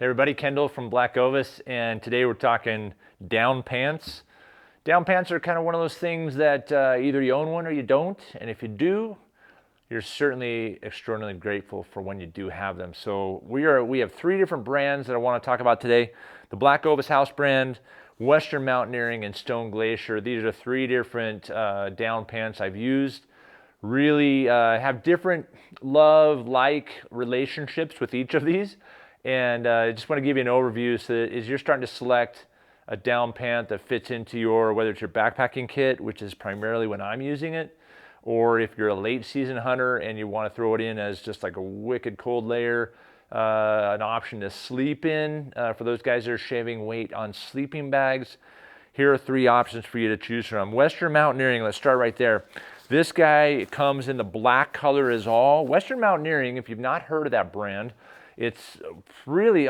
Hey everybody, Kendall from BlackOvis, and today we're talking down pants. Down pants are kind of one of those things that either you own one or you don't, and if you do, you're certainly extraordinarily grateful for when you do have them. So we have three different brands that I want to talk about today. The BlackOvis house brand, Western Mountaineering, and Stone Glacier. These are three different down pants I've used. Really have different love-like relationships with each of these. And I just want to give you an overview so that as you're starting to select a down pant that fits into your, whether it's your backpacking kit, which is primarily when I'm using it, or if you're a late season hunter and you want to throw it in as just like a wicked cold layer, an option to sleep in for those guys that are shaving weight on sleeping bags. Here are three options for you to choose from. Western Mountaineering, let's start right there. This guy comes in the black color as all. Western Mountaineering, if you've not heard of that brand, it's really,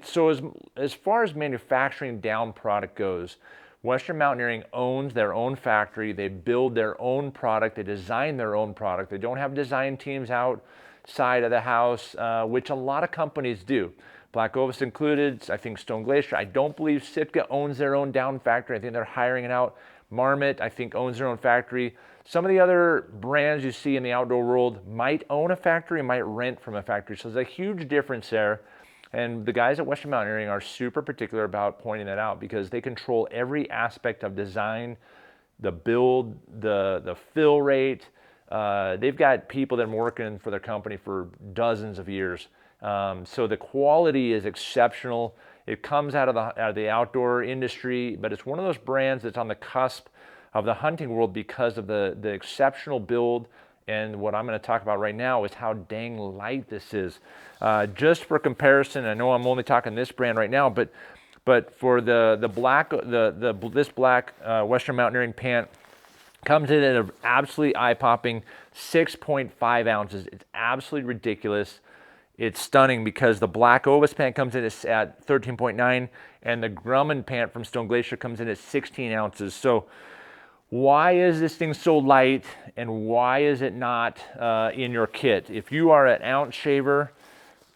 so as far as manufacturing down product goes, Western Mountaineering owns their own factory. They build their own product. They design their own product. They don't have design teams outside of the house, which a lot of companies do. BlackOvis included, I think Stone Glacier. I don't believe Sitka owns their own down factory. I think they're hiring it out. Marmot, I think, owns their own factory. Some of the other brands you see in the outdoor world might own a factory, might rent from a factory. So there's a huge difference there. And the guys at Western Mountaineering are super particular about pointing that out because they control every aspect of design, the build, the fill rate. They've got people that have been working for their company for dozens of years. So the quality is exceptional. It comes out of the outdoor industry, but it's one of those brands that's on the cusp of the hunting world because of the exceptional build. And what I'm going to talk about right now is how dang light this is. Just for comparison, I know I'm only talking this brand right now, but for this black Western Mountaineering pant comes in at an absolutely eye-popping 6.5 ounces. It's absolutely ridiculous. It's stunning because the BlackOvis pant comes in at 13.9 and the Grumman pant from Stone Glacier comes in at 16 ounces. So why is this thing so light and why is it not in your kit? If you are an ounce shaver,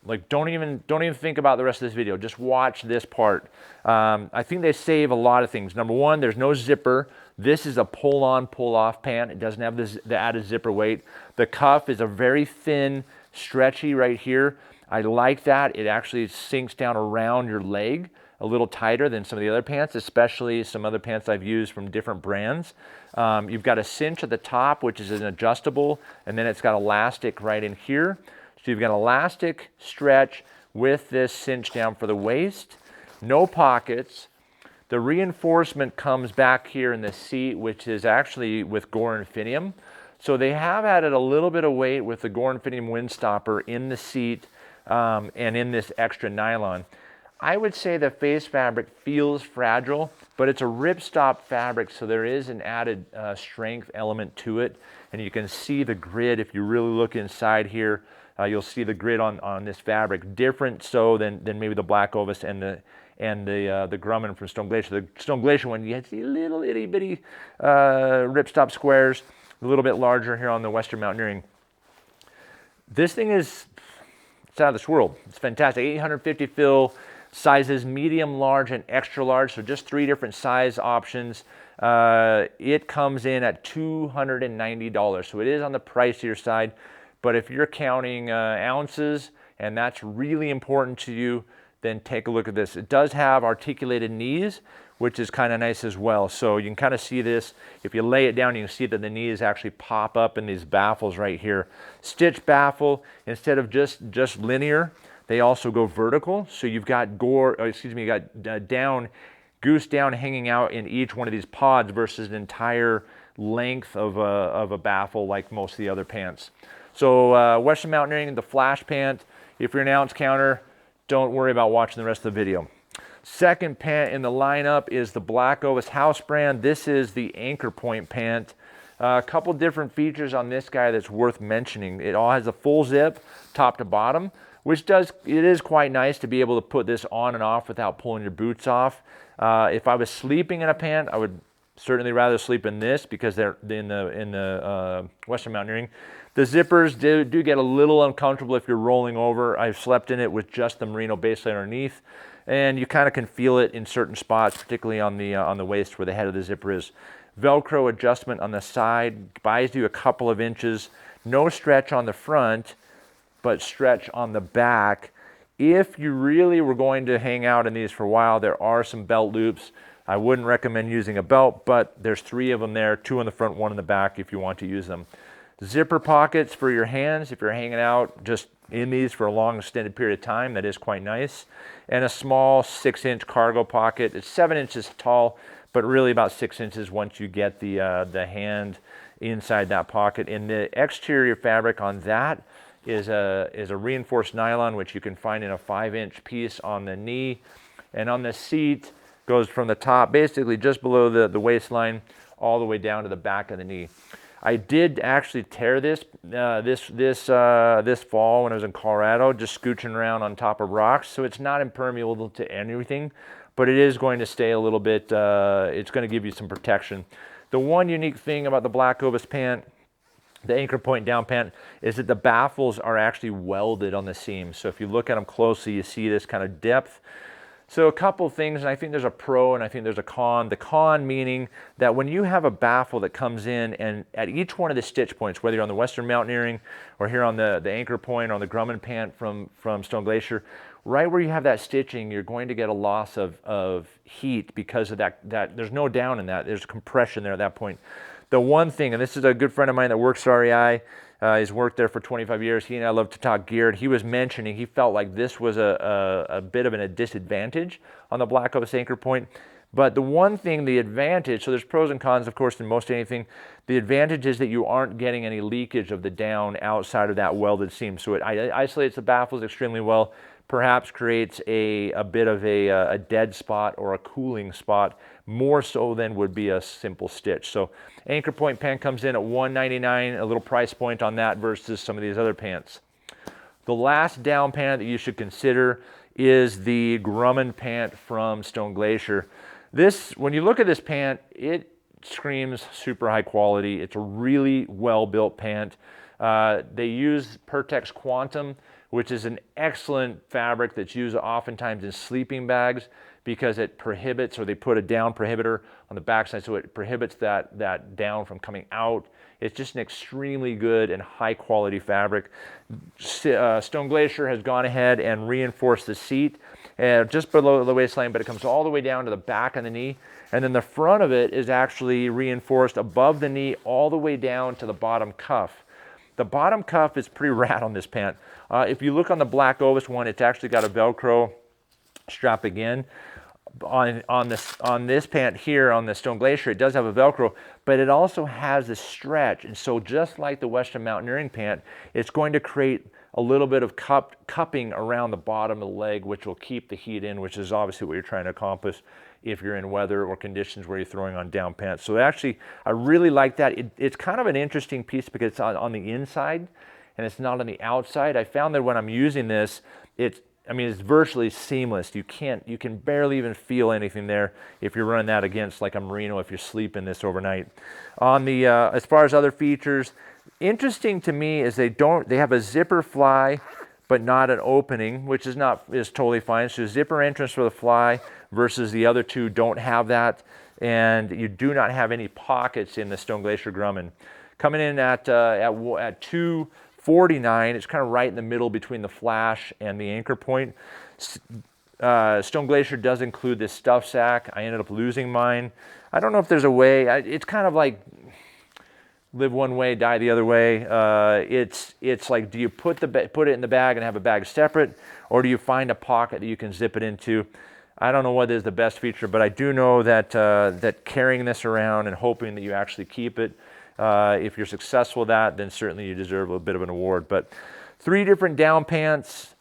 like don't even think about the rest of this video. Just watch this part. I think they save a lot of things. Number one, there's no zipper. This is a pull-on, pull-off pant. It doesn't have the added zipper weight. The cuff is a very thin, stretchy right here. I like that. It actually sinks down around your leg a little tighter than some of the other pants, especially some other pants I've used from different brands. You've got a cinch at the top, which is an adjustable, and then it's got elastic right in here. So you've got elastic stretch with this cinch down for the waist. No pockets. The reinforcement comes back here in the seat, which is actually with Gore Infinium. So they have added a little bit of weight with the Gore Infinium windstopper in the seat and in this extra nylon. I would say the face fabric feels fragile, but it's a ripstop fabric, so there is an added strength element to it. And you can see the grid. If you really look inside here, you'll see the grid on this fabric. Different so than maybe the BlackOvis and the Grumman from Stone Glacier. The Stone Glacier one, you see little itty bitty ripstop squares, a little bit larger here on the Western Mountaineering. This thing it's out of this world. It's fantastic. 850 fill. Sizes medium, large, and extra large, so just three different size options. It comes in at $290, so it is on the pricier side, but if you're counting ounces and that's really important to you, then take a look at this. It does have articulated knees, which is kind of nice as well. So you can kind of see this. If you lay it down, you can see that the knees actually pop up in these baffles right here. Stitch baffle, instead of just linear, they also go vertical, so you've got down, goose down hanging out in each one of these pods versus an entire length of a baffle like most of the other pants. So Western Mountaineering, the flash pant, if you're an ounce counter, don't worry about watching the rest of the video. Second pant in the lineup is the BlackOvis house brand. This is the anchor point pant. A couple different features on this guy that's worth mentioning. It all has a full zip, top to bottom, which it is quite nice to be able to put this on and off without pulling your boots off. If I was sleeping in a pant, I would certainly rather sleep in this because they're in the Western Mountaineering. The zippers do get a little uncomfortable if you're rolling over. I've slept in it with just the merino base layer underneath, and you kind of can feel it in certain spots, particularly on the waist where the head of the zipper is. Velcro adjustment on the side buys you a couple of inches. No stretch on the front, but stretch on the back. If you really were going to hang out in these for a while, there are some belt loops. I wouldn't recommend using a belt, but there's 3 of them there, 2 in the front, 1 in the back if you want to use them. Zipper pockets for your hands if you're hanging out just in these for a long extended period of time. That is quite nice. And a small 6-inch cargo pocket. It's 7 inches tall, but really about 6 inches once you get the hand inside that pocket. And the exterior fabric on that is a reinforced nylon, which you can find in a 5-inch piece on the knee. And on the seat, goes from the top, basically just below the waistline, all the way down to the back of the knee. I did actually tear this fall when I was in Colorado, just scooching around on top of rocks. So it's not impermeable to anything, but it is going to stay a little bit, it's going to give you some protection. The one unique thing about the BlackOvis pant, the anchor point down pant, is that the baffles are actually welded on the seam. So if you look at them closely, you see this kind of depth. So a couple things, and I think there's a pro and I think there's a con. The con meaning that when you have a baffle that comes in and at each one of the stitch points, whether you're on the Western Mountaineering or here on the anchor point or on the Grumman pant from Stone Glacier, right where you have that stitching, you're going to get a loss of heat because of that there's no down in that, there's compression there at that point. The one thing, and this is a good friend of mine that works at REI, he's worked there for 25 years. He and I love to talk gear. And he was mentioning he felt like this was a bit of a disadvantage on the BlackOvis anchor point. But the one thing, the advantage, so there's pros and cons, of course, in most anything. The advantage is that you aren't getting any leakage of the down outside of that welded seam. So it isolates the baffles extremely well, perhaps creates a bit of a dead spot or a cooling spot, more so than would be a simple stitch. So anchor point pant comes in at $199, a little price point on that versus some of these other pants. The last down pant that you should consider is the Grumman pant from Stone Glacier. This, when you look at this pant, it screams super high quality. It's a really well-built pant. They use Pertex Quantum, which is an excellent fabric that's used oftentimes in sleeping bags because it prohibits, or they put a down prohibitor on the backside so it prohibits that down from coming out. It's just an extremely good and high quality fabric. Stone Glacier has gone ahead and reinforced the seat just below the waistline, but it comes all the way down to the back of the knee. And then the front of it is actually reinforced above the knee all the way down to the bottom cuff. The bottom cuff is pretty rad on this pant. If you look on the BlackOvis one, it's actually got a Velcro strap again. On this pant here on the Stone Glacier, it does have a Velcro, but it also has a stretch. And so just like the Western Mountaineering pant, it's going to create a little bit of cupping around the bottom of the leg, which will keep the heat in, which is obviously what you're trying to accomplish if you're in weather or conditions where you're throwing on down pants. So actually, I really like that. It's kind of an interesting piece because it's on the inside and it's not on the outside. I found that when I'm using this, it's virtually seamless. You can barely even feel anything there if you're running that against like a merino if you're sleeping this overnight. On the as far as other features, interesting to me is they have a zipper fly but not an opening, which is totally fine. So zipper entrance for the fly versus the other two don't have that, and you do not have any pockets in the Stone Glacier Grumman. Coming in at $249, it's kind of right in the middle between the flash and the anchor point. Stone Glacier does include this stuff sack. I ended up losing mine. I don't know if there's a way. It's kind of like live one way, die the other way. It's like, do you put it in the bag and have a bag separate, or do you find a pocket that you can zip it into? I don't know what is the best feature, but I do know that that carrying this around and hoping that you actually keep it, if you're successful with that, then certainly you deserve a bit of an award. But 3 different down pants,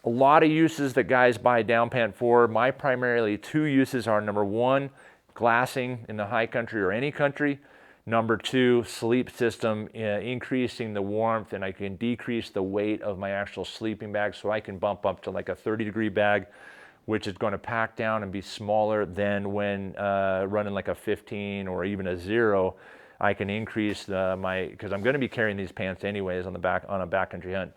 a lot of uses that guys buy a down pant for. My primarily 2 uses are, number 1, glassing in the high country or any country. Number 2, sleep system, increasing the warmth, and I can decrease the weight of my actual sleeping bag, so I can bump up to like a 30-degree bag which is going to pack down and be smaller than when running like a 15 or even a 0. I can increase because I'm going to be carrying these pants anyways on a backcountry hunt.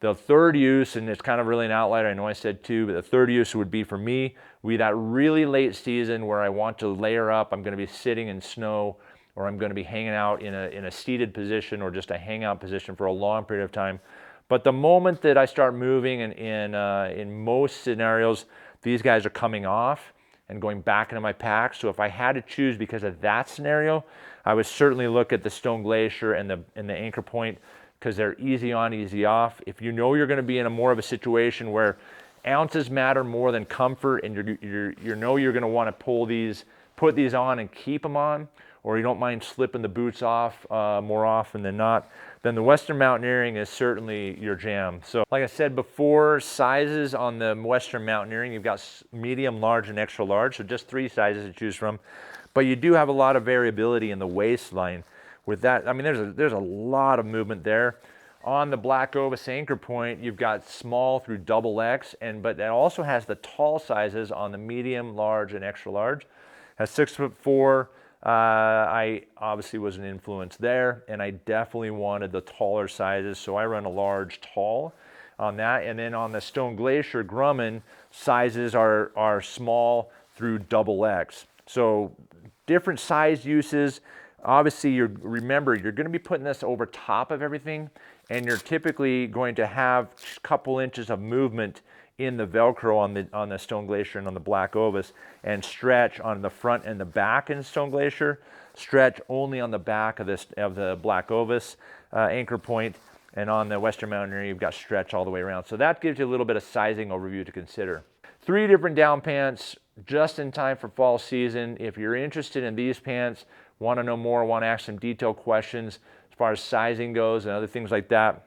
The third use, and it's kind of really an outlier, I know I said 2, but the third use would be for me, that really late season where I want to layer up, I'm going to be sitting in snow, or I'm going to be hanging out in a seated position or just a hangout position for a long period of time. But the moment that I start moving, in most scenarios, these guys are coming off and going back into my pack. So if I had to choose because of that scenario, I would certainly look at the Stone Glacier and the Anchor Point, because they're easy on, easy off. If you know you're going to be in a more of a situation where ounces matter more than comfort, and you know you're going to want to put these on and keep them on, or you don't mind slipping the boots off more often than not, then the Western Mountaineering is certainly your jam. So like I said before, sizes on the Western Mountaineering, you've got medium, large, and extra large, so just 3 sizes to choose from. But you do have a lot of variability in the waistline. With that, I mean, there's a lot of movement there. On the BlackOvis Anchor Point, you've got small through XX, but it also has the tall sizes on the medium, large, and extra large. At 6'4", I obviously was an influence there, and I definitely wanted the taller sizes, so I run a large tall on that. And then on the Stone Glacier Grumman, sizes are small through XX. So different size uses. Obviously, remember, you're going to be putting this over top of everything, and you're typically going to have a couple inches of movement in the Velcro on the Stone Glacier and on the BlackOvis, and stretch on the front and the back in Stone Glacier. Stretch only on the back of the BlackOvis Anchor Point, and on the Western Mountaineering, you've got stretch all the way around. So that gives you a little bit of sizing overview to consider. 3 different down pants, just in time for fall season. If you're interested in these pants, want to know more, want to ask some detailed questions as far as sizing goes and other things like that,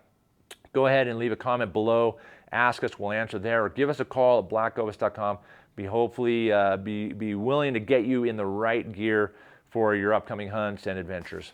go ahead and leave a comment below. Ask us, we'll answer there, or give us a call at blackovis.com. Be willing to get you in the right gear for your upcoming hunts and adventures.